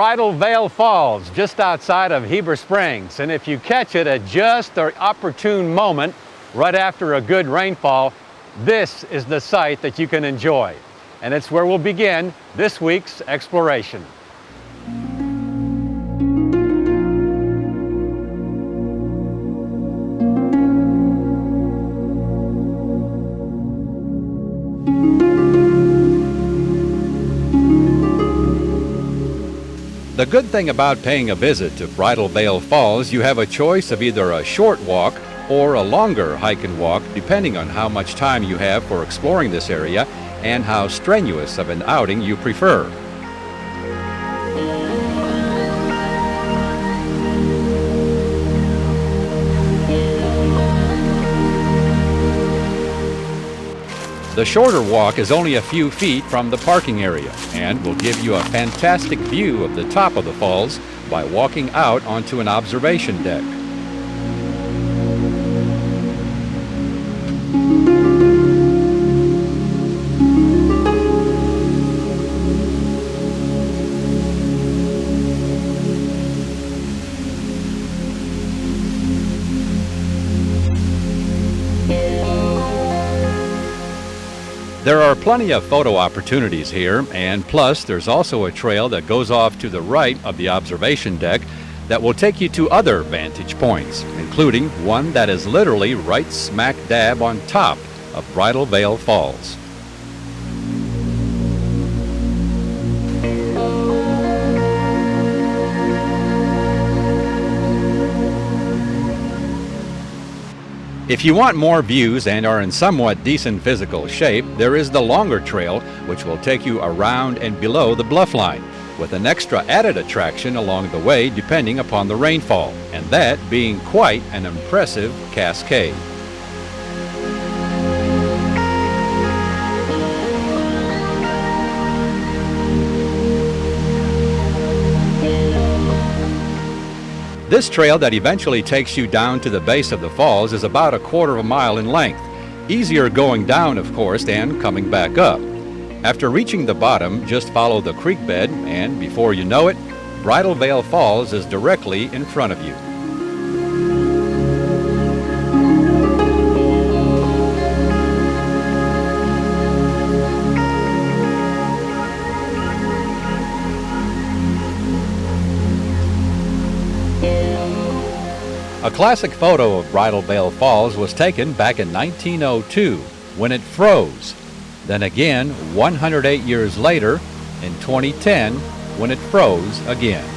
Bridal Veil Falls, just outside of Heber Springs. And if you catch it at just the opportune moment, right after a good rainfall, this is the site that you can enjoy. And it's where we'll begin this week's exploration. The good thing about paying a visit to Bridal Veil Falls, you have a choice of either a short walk or a longer hike and walk, depending on how much time you have for exploring this area and how strenuous of an outing you prefer. The shorter walk is only a few feet from the parking area and will give you a fantastic view of the top of the falls by walking out onto an observation deck. There are plenty of photo opportunities here, and plus there's also a trail that goes off to the right of the observation deck that will take you to other vantage points, including one that is literally right smack dab on top of Bridal Veil Falls. If you want more views and are in somewhat decent physical shape, there is the longer trail, which will take you around and below the bluff line, with an extra added attraction along the way depending upon the rainfall, and that being quite an impressive cascade. This trail that eventually takes you down to the base of the falls is about a quarter of a mile in length. Easier going down, of course, than coming back up. After reaching the bottom, just follow the creek bed, and before you know it, Bridal Veil Falls is directly in front of you. A classic photo of Bridal Veil Falls was taken back in 1902 when it froze. Then again 108 years later in 2010 when it froze again.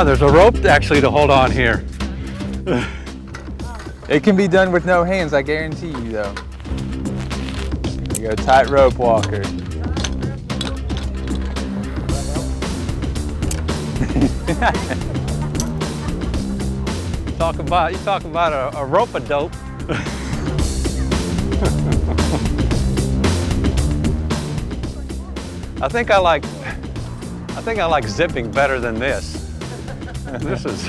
There's a rope actually to hold on here. It can be done with no hands, I guarantee you though. You're a tightrope walker. You talk about a rope-a-dope. I think I like zipping better than this. This is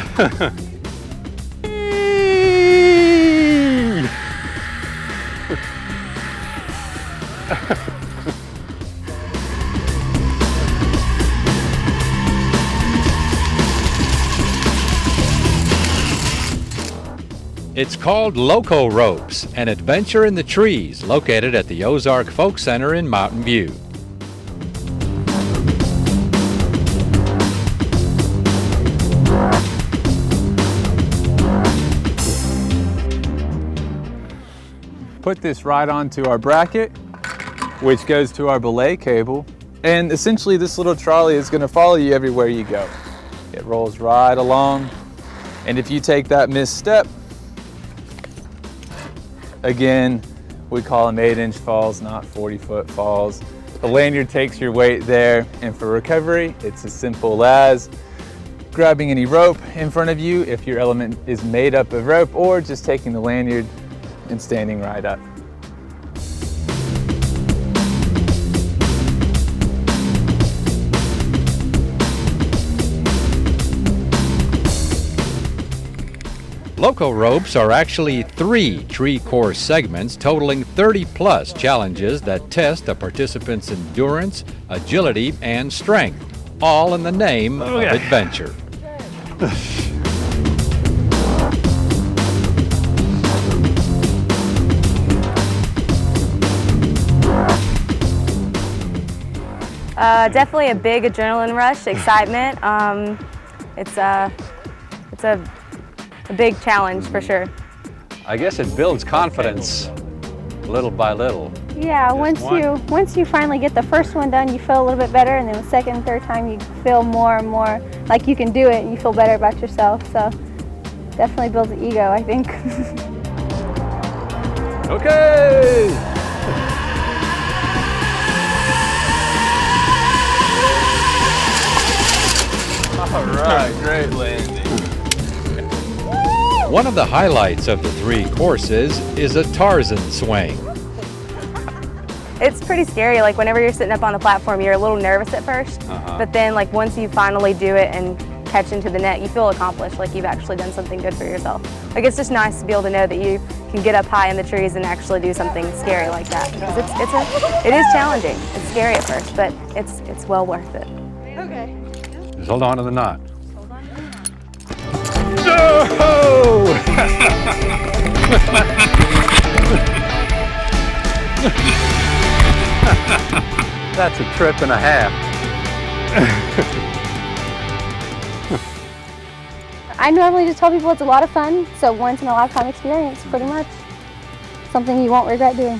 It's called Loco Ropes, an adventure in the trees located at the Ozark Folk Center in Mountain View. Put this right onto our bracket, which goes to our belay cable. And essentially this little trolley is gonna follow you everywhere you go. It rolls right along. And if you take that misstep, again, we call them 8-inch falls, not 40-foot falls. The lanyard takes your weight there, and for recovery, it's as simple as grabbing any rope in front of you if your element is made up of rope, or just taking the lanyard and standing right up. Loco Ropes are actually 3 tree course segments totaling 30-plus challenges that test a participant's endurance, agility, and strength, all in the name of adventure. Definitely a big adrenaline rush, excitement. It's a big challenge for sure. I guess it builds confidence little by little. Yeah, once you finally get the first one done, you feel a little bit better, and then the second and third time you feel more and more like you can do it, and you feel better about yourself. So definitely builds the ego, I think. Okay! All right, great landing. One of the highlights of the 3 courses is a Tarzan swing. It's pretty scary. Like whenever you're sitting up on the platform, you're a little nervous at first, but then like once you finally do it and catch into the net, you feel accomplished, like you've actually done something good for yourself. Like it's just nice to be able to know that you can get up high in the trees and actually do something scary like that. Because it is challenging. It's scary at first, but it's well worth it. Okay. Just hold on to the knot. That's a trip and a half. I normally just tell people it's a lot of fun, so once in a lifetime experience, pretty much. Something you won't regret doing.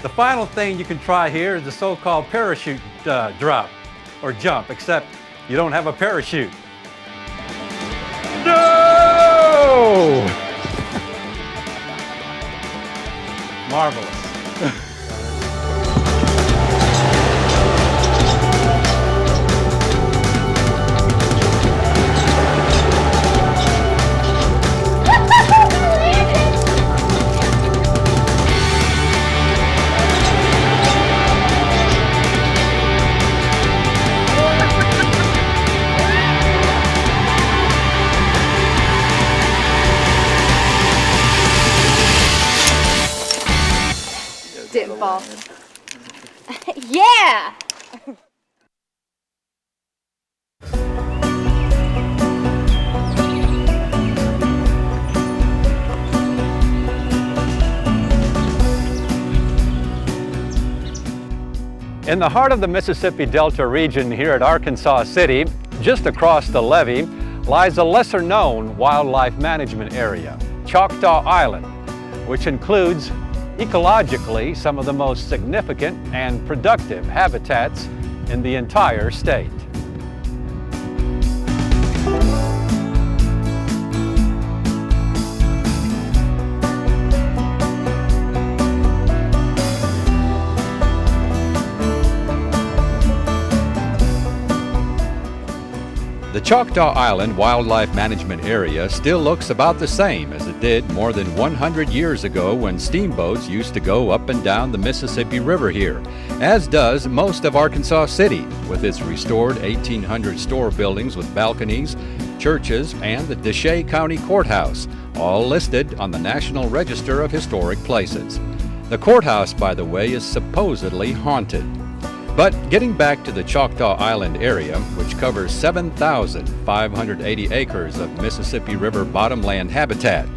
The final thing you can try here is the so-called parachute drop or jump, except you don't have a parachute. No! Marvelous. Didn't fall. Yeah! In the heart of the Mississippi Delta region here at Arkansas City, just across the levee, lies a lesser-known wildlife management area, Choctaw Island, which includes ecologically some of the most significant and productive habitats in the entire state. The Choctaw Island Wildlife Management Area still looks about the same as it did more than 100 years ago when steamboats used to go up and down the Mississippi River here, as does most of Arkansas City, with its restored 1800 store buildings with balconies, churches, and the Deshay County Courthouse, all listed on the National Register of Historic Places. The courthouse, by the way, is supposedly haunted. But getting back to the Choctaw Island area, which covers 7,580 acres of Mississippi River bottomland habitat,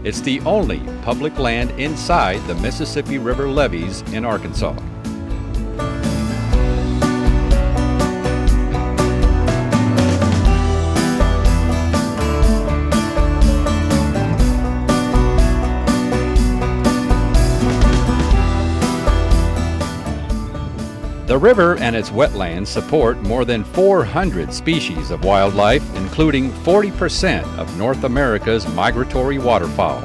it's the only public land inside the Mississippi River levees in Arkansas. The The river and its wetlands support more than 400 species of wildlife, including 40% of North America's migratory waterfowl.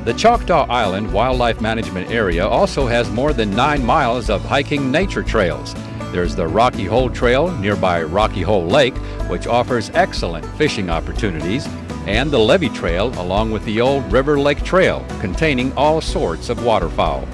The Choctaw Island Wildlife Management Area also has more than 9 miles of hiking nature trails. There's the Rocky Hole Trail nearby Rocky Hole Lake, which offers excellent fishing opportunities, and the Levee Trail along with the old River Lake Trail, containing all sorts of waterfowl.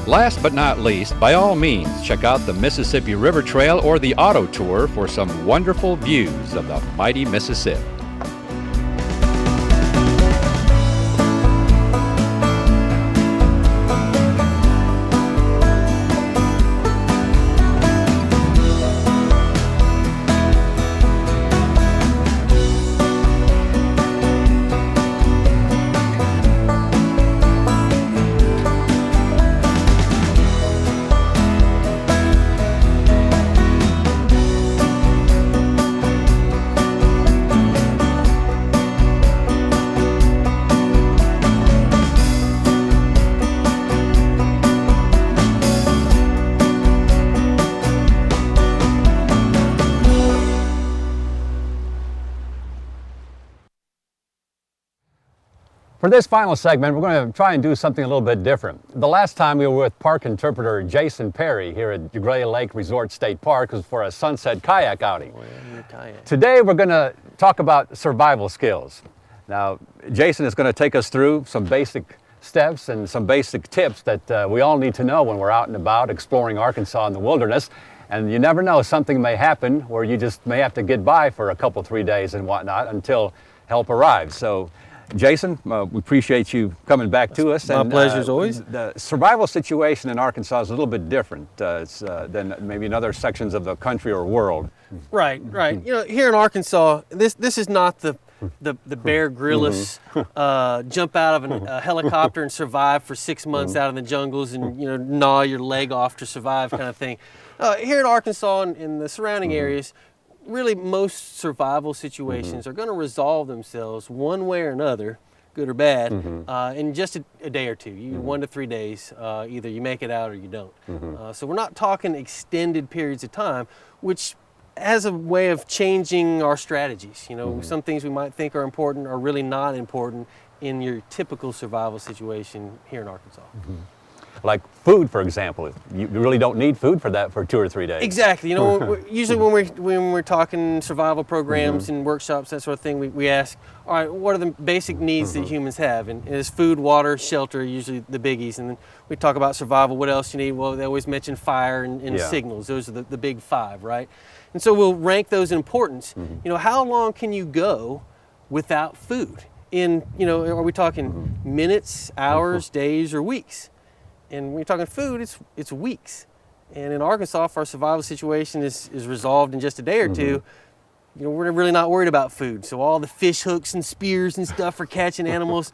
Last but not least, by all means, check out the Mississippi River Trail or the Auto Tour for some wonderful views of the mighty Mississippi. For this final segment, we're going to try and do something a little bit different. The last time we were with park interpreter Jason Perry here at Gray Lake Resort State Park was for a sunset kayak outing. Today we're going to talk about survival skills. Now, Jason is going to take us through some basic steps and some basic tips that we all need to know when we're out and about exploring Arkansas in the wilderness. And you never know, something may happen where you just may have to get by for a couple, 3 days and whatnot until help arrives. So, Jason, we appreciate you coming back to us. My pleasure as always. The survival situation in Arkansas is a little bit different than maybe in other sections of the country or world. Right. You know, here in Arkansas, this is not the Bear Grylls jump out of a helicopter and survive for 6 months out in the jungles and gnaw your leg off to survive kind of thing. Here in Arkansas and in the surrounding areas, really most survival situations are going to resolve themselves one way or another, good or bad, in just a day or two. 1 to 3 days, either you make it out or you don't. So we're not talking extended periods of time, which has a way of changing our strategies. Some things we might think are important are really not important in your typical survival situation here in Arkansas. Like food, for example. You really don't need food for that for 2 or 3 days. Exactly. Usually when we're talking survival programs and workshops, that sort of thing, we ask, all right, what are the basic needs that humans have? And is food, water, shelter usually the biggies? And then we talk about survival. What else you need? Well, they always mention fire and signals. Those are the big five, right? And so we'll rank those in importance. How long can you go without food? Are we talking minutes, hours, days, or weeks? And when you're talking food, it's weeks. And in Arkansas, if our survival situation is resolved in just a day or two, we're really not worried about food. So all the fish hooks and spears and stuff for catching animals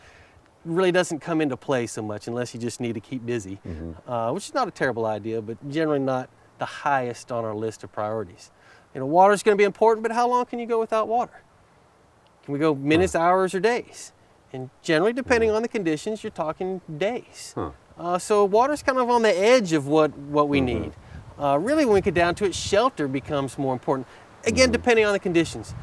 really doesn't come into play so much unless you just need to keep busy, which is not a terrible idea, but generally not the highest on our list of priorities. Water is going to be important, but how long can you go without water? Can we go minutes, hours, or days? And generally, depending on the conditions, you're talking days. So water's kind of on the edge of what we need. Really, when we get down to it, shelter becomes more important. Again, depending on the conditions.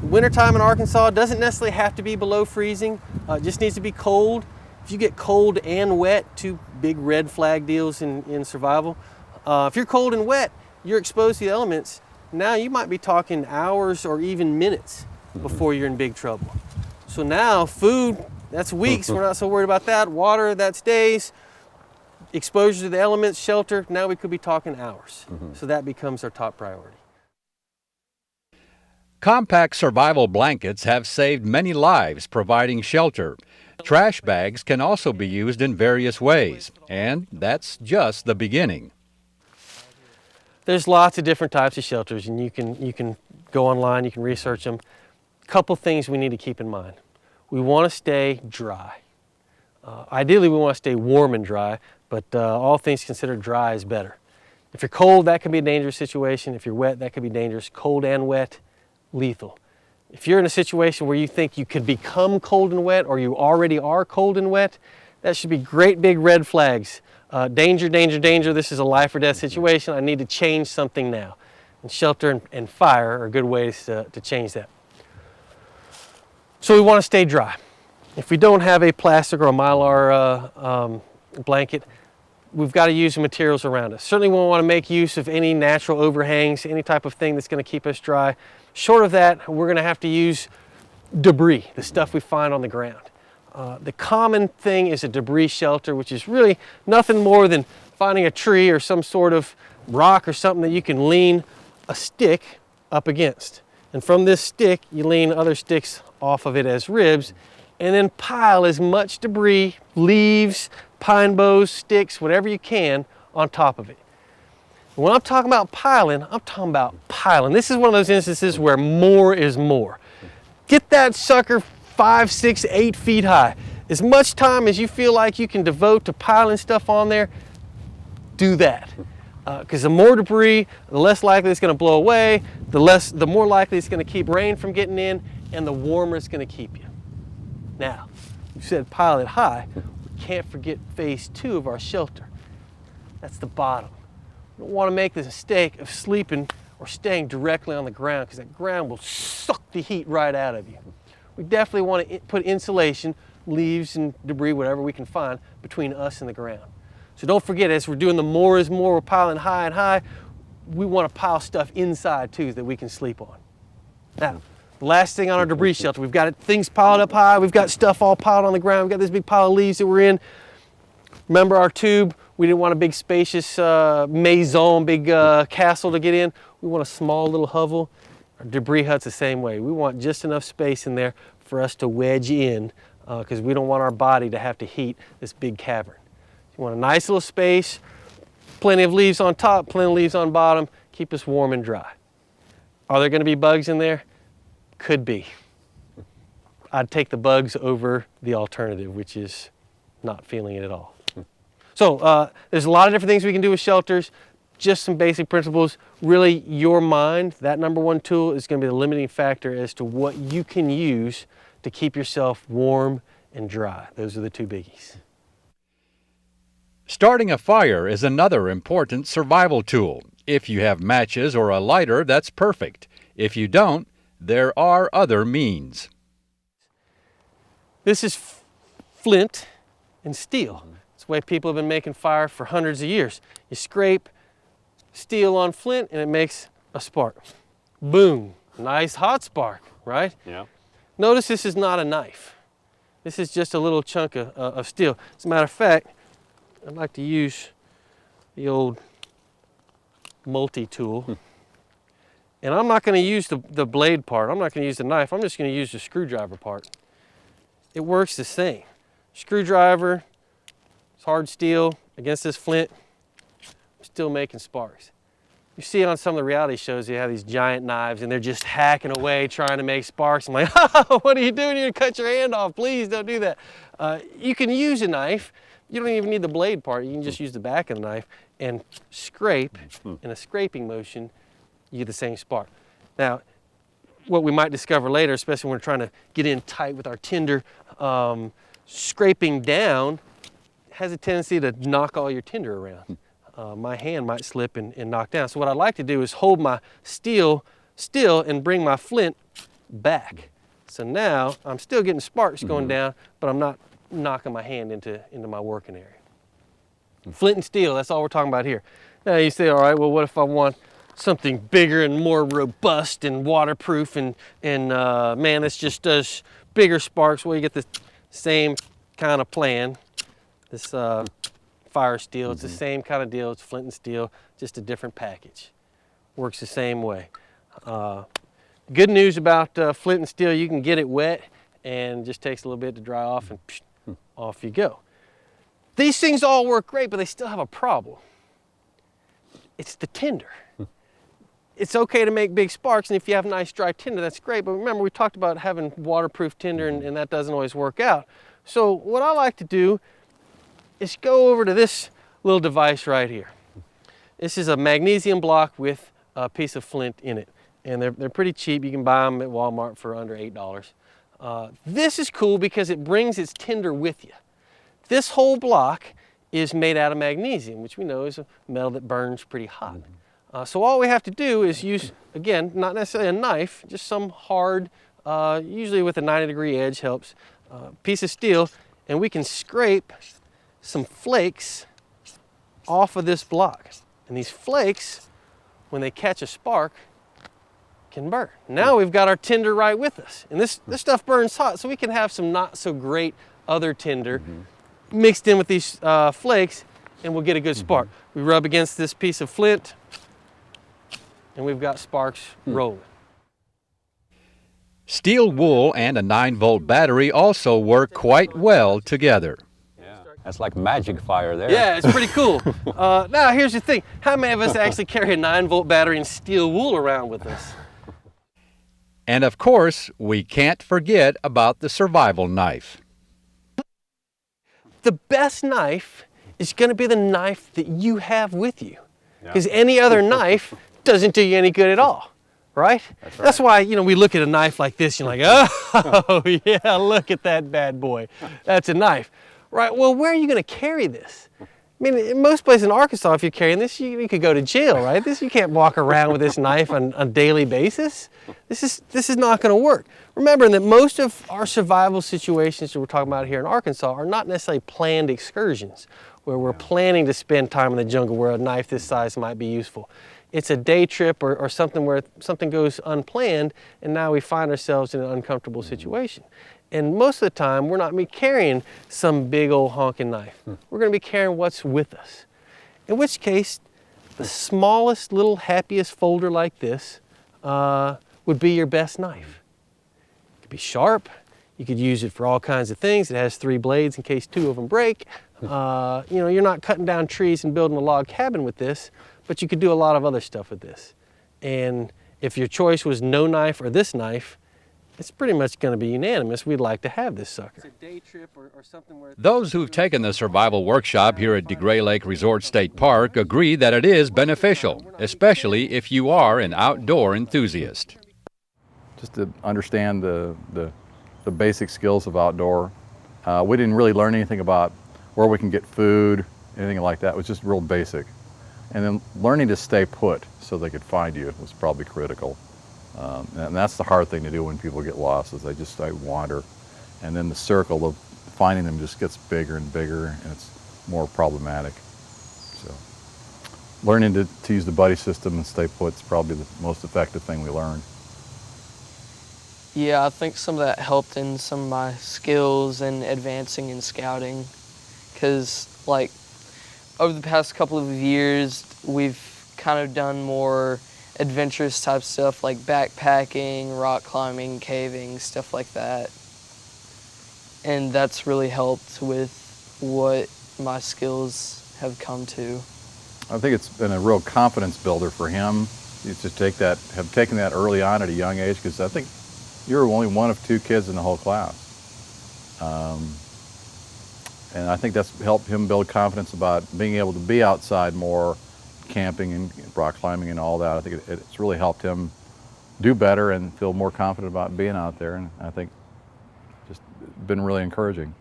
Wintertime in Arkansas doesn't necessarily have to be below freezing. It just needs to be cold. If you get cold and wet, two big red flag deals in survival. If you're cold and wet, you're exposed to the elements. Now you might be talking hours or even minutes before you're in big trouble. So now food, that's weeks. We're not so worried about that. Water, that's days. Exposure to the elements, shelter, now we could be talking hours. So that becomes our top priority. Compact survival blankets have saved many lives providing shelter. Trash bags can also be used in various ways, and that's just the beginning. There's lots of different types of shelters, and you can go online, you can research them. Couple things we need to keep in mind. We want to stay dry. Ideally, we want to stay warm and dry, but all things considered, dry is better. If you're cold, that can be a dangerous situation. If you're wet, that could be dangerous. Cold and wet, lethal. If you're in a situation where you think you could become cold and wet, or you already are cold and wet, that should be great big red flags. Danger, danger, danger, this is a life or death situation. I need to change something now. And shelter and fire are good ways to change that. So we want to stay dry. If we don't have a plastic or a Mylar blanket, we've got to use the materials around us. Certainly we want to make use of any natural overhangs, any type of thing that's going to keep us dry. Short of that, we're going to have to use debris, the stuff we find on the ground. The common thing is a debris shelter, which is really nothing more than finding a tree or some sort of rock or something that you can lean a stick up against. And from this stick, you lean other sticks off of it as ribs, and then pile as much debris, leaves, pine boughs, sticks, whatever you can on top of it. When I'm talking about piling, I'm talking about piling. This is one of those instances where more is more. Get that sucker 5, 6, 8 feet high. As much time as you feel like you can devote to piling stuff on there, do that. Because the more debris, the less likely it's going to blow away, the more likely it's going to keep rain from getting in, and the warmer it's going to keep you. Now, you said pile it high. We can't forget phase 2 of our shelter. That's the bottom. We don't want to make the mistake of sleeping or staying directly on the ground, because that ground will suck the heat right out of you. We definitely want to put insulation, leaves and debris, whatever we can find, between us and the ground. So don't forget, as we're doing the more is more, we're piling high and high, we want to pile stuff inside too that we can sleep on. Now, the last thing on our debris shelter, we've got things piled up high, we've got stuff all piled on the ground, we've got this big pile of leaves that we're in. Remember our tube? We didn't want a big spacious maison, big castle to get in. We want a small little hovel. Our debris hut's the same way. We want just enough space in there for us to wedge in, because we don't want our body to have to heat this big cavern. You want a nice little space, plenty of leaves on top, plenty of leaves on bottom, keep us warm and dry. Are there going to be bugs in there? Could be. I'd take the bugs over the alternative, which is not feeling it at all. So there's a lot of different things we can do with shelters. Just some basic principles. Really, your mind, that #1 tool, is going to be the limiting factor as to what you can use to keep yourself warm and dry. Those are the 2 biggies. Starting a fire is another important survival tool. If you have matches or a lighter, that's perfect. If you don't, there are other means. This is flint and steel. It's the way people have been making fire for hundreds of years. You scrape steel on flint and it makes a spark. Boom, nice hot spark, right? Yeah. Notice this is not a knife. This is just a little chunk of steel. As a matter of fact, I'd like to use the old multi-tool. And I'm not going to use the blade part. I'm not going to use the knife. I'm just going to use the screwdriver part. It works the same. Screwdriver, it's hard steel against this flint. I'm still making sparks. You see on some of the reality shows, they have these giant knives and they're just hacking away trying to make sparks. I'm like, what are you doing? You're going to cut your hand off. Please don't do that. You can use a knife. You don't even need the blade part. You can just use the back of the knife and scrape. In a scraping motion, you get the same spark. Now, what we might discover later, especially when we're trying to get in tight with our tinder, scraping down has a tendency to knock all your tinder around. My hand might slip and knock down. So what I'd like to do is hold my steel still and bring my flint back. So now I'm still getting sparks going down, but I'm not knocking my hand into my working area. Flint and steel, that's all we're talking about here. Now you say, all right, well, what if I want something bigger and more robust and waterproof and man, this just does bigger sparks? Well, you get the same kind of plan. This fire steel, it's the same kind of deal. It's flint and steel, just a different package. Works the same way. Good news about flint and steel, you can get it wet and it just takes a little bit to dry off and off you go. These things all work great, but they still have a problem. It's the tinder. it's okay to make big sparks, and if you have nice dry tinder, that's great. But remember, we talked about having waterproof tinder, and that doesn't always work out. So what I like to do is go over to this little device right here. This is a magnesium block with a piece of flint in it, and they're pretty cheap. You can buy them at Walmart for under $8. This is cool because it brings its tinder with you. This whole block is made out of magnesium, which we know is a metal that burns pretty hot. So all we have to do is use, again, not necessarily a knife, just some hard, usually with a 90-degree edge helps, piece of steel, and we can scrape some flakes off of this block. And these flakes, when they catch a spark, can burn. Now we've got our tinder right with us. And this stuff burns hot, so we can have some not so great other tinder mixed in with these flakes, and we'll get a good spark. We rub against this piece of flint, and we've got sparks rolling. Steel wool and a 9-volt battery also work quite well together. That's like magic fire there. Yeah, it's pretty cool. Now here's the thing. How many of us actually carry a 9-volt battery and steel wool around with us? And of course, we can't forget about the survival knife. The best knife is going to be the knife that you have with you. Because any other knife doesn't do you any good at all, right? That's why, you know, we look at a knife like this, you're like, oh, yeah, look at that bad boy. That's a knife. Right, well, where are you going to carry this? I mean, in most places in Arkansas, if you're carrying this, you could go to jail, right? You can't walk around with this knife on a daily basis. This is not going to work. Remember that most of our survival situations that we're talking about here in Arkansas are not necessarily planned excursions, where we're planning to spend time in the jungle where a knife this size might be useful. It's a day trip or something where something goes unplanned, and now we find ourselves in an uncomfortable situation. And most of the time, we're not carrying some big old honking knife. We're going to be carrying what's with us. In which case, the smallest little happiest folder like this would be your best knife. It could be sharp. You could use it for all kinds of things. It has 3 blades in case 2 of them break. You know, you're not cutting down trees and building a log cabin with this, but you could do a lot of other stuff with this. And if your choice was no knife or this knife, it's pretty much going to be unanimous. We'd like to have this sucker. It's a day trip or something where Those who've taken the survival workshop here at DeGray Lake Resort State Park agree that it is beneficial, especially if you are an outdoor enthusiast. Just to understand the basic skills of outdoor. We didn't really learn anything about where we can get food, anything like that. It was just real basic. And then learning to stay put so they could find you was probably critical. And that's the hard thing to do when people get lost, is they wander. And then the circle of finding them just gets bigger and bigger, and it's more problematic. So learning to use the buddy system and stay put is probably the most effective thing we learned. Yeah, I think some of that helped in some of my skills and advancing in scouting. Because, like, over the past couple of years, we've kind of done more adventurous type stuff like backpacking, rock climbing, caving, stuff like that. And that's really helped with what my skills have come to. I think it's been a real confidence builder for him to have taken that early on at a young age, because I think you're only one of 2 kids in the whole class. And I think that's helped him build confidence about being able to be outside more, camping and rock climbing and all that. I think it's really helped him do better and feel more confident about being out there, and I think just been really encouraging.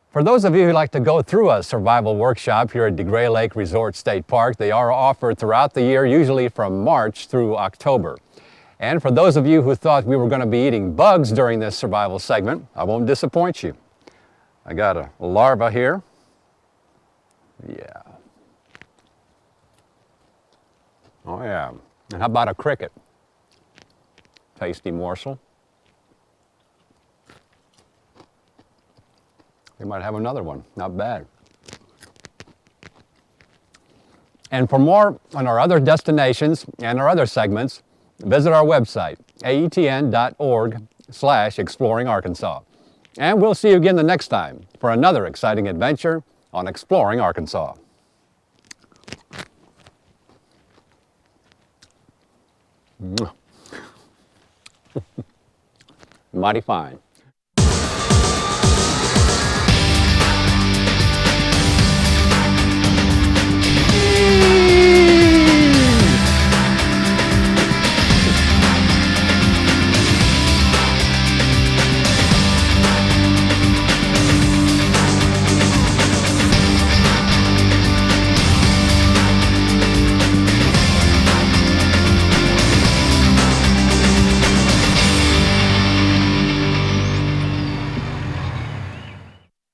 For those of you who like to go through a survival workshop here at DeGray Lake Resort State Park, they are offered throughout the year, usually from March through October. And for those of you who thought we were going to be eating bugs during this survival segment, I won't disappoint you. I got a larva here. Yeah. Oh yeah. And how about a cricket? Tasty morsel. We might have another one. Not bad. And for more on our other destinations and our other segments, visit our website, aetn.org/exploringarkansas. And we'll see you again the next time for another exciting adventure on Exploring Arkansas. Mighty fine.